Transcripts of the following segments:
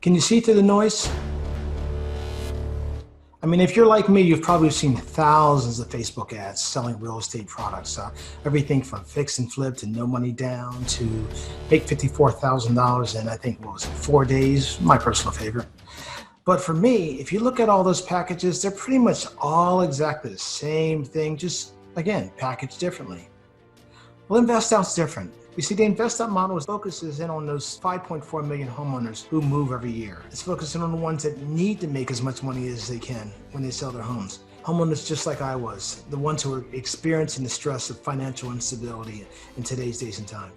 Can you see through the noise? I mean, if you're like me, you've probably seen thousands of Facebook ads selling real estate products. Everything from fix and flip to no money down to make $54,000 in, I think, what was it, 4 days? My personal favorite. But for me, if you look at all those packages, they're pretty much all exactly the same thing, just, again, packaged differently. Well, InvestOut's different. You see, the InvestOut model focuses in on those 5.4 million homeowners who move every year. It's focusing on the ones that need to make as much money as they can when they sell their homes. Homeowners just like I was, the ones who are experiencing the stress of financial instability in today's days and time.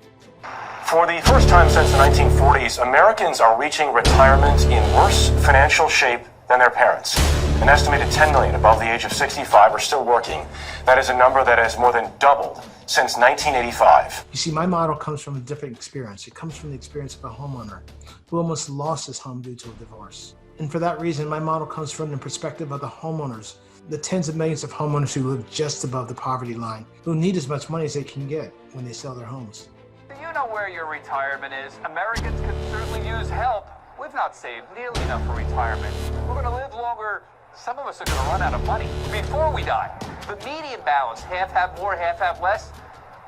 For the first time since the 1940s, Americans are reaching retirement in worse financial shape than their parents. An estimated 10 million above the age of 65 are still working. That is a number that has more than doubled since 1985. You see, my model comes from a different experience. It comes from the experience of a homeowner who almost lost his home due to a divorce. And for that reason, my model comes from the perspective of the homeowners, the tens of millions of homeowners who live just above the poverty line, who need as much money as they can get when they sell their homes. Do you know where your retirement is? Americans could certainly use help. We've not saved nearly enough for retirement. We're going to live longer. Some of us are going to run out of money before we die. The median balance, half have more, half have less,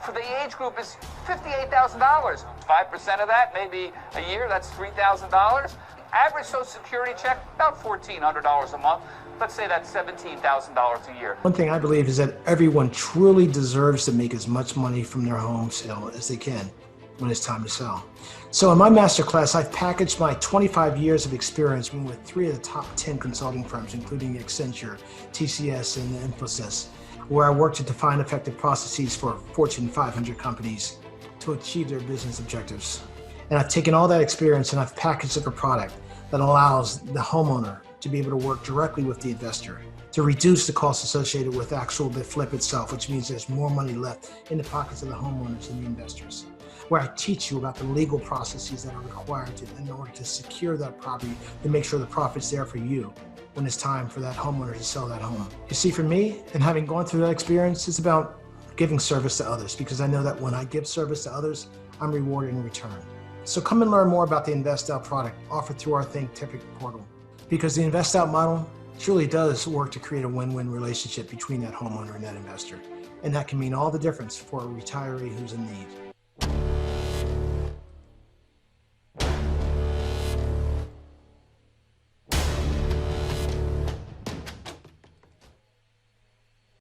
for the age group is $58,000. 5% of that, maybe a year, that's $3,000. Average Social Security check, about $1,400 a month. Let's say that's $17,000 a year. One thing I believe is that everyone truly deserves to make as much money from their home sale as they can when it's time to sell. So in my masterclass, I've packaged my 25 years of experience with 3 of the top 10 consulting firms, including Accenture, TCS, and Infosys, where I work to define effective processes for Fortune 500 companies to achieve their business objectives. And I've taken all that experience and I've packaged up a product that allows the homeowner to be able to work directly with the investor to reduce the costs associated with the flip itself, which means there's more money left in the pockets of the homeowners and the investors. Where I teach you about the legal processes that are required in order to secure that property, to make sure the profit's there for you when it's time for that homeowner to sell that home. You see, for me, and having gone through that experience, it's about giving service to others, because I know that when I give service to others, I'm rewarded in return. So come and learn more about the InvestOut product offered through our Thinkific portal, because the InvestOut model truly does work to create a win-win relationship between that homeowner and that investor. And that can mean all the difference for a retiree who's in need.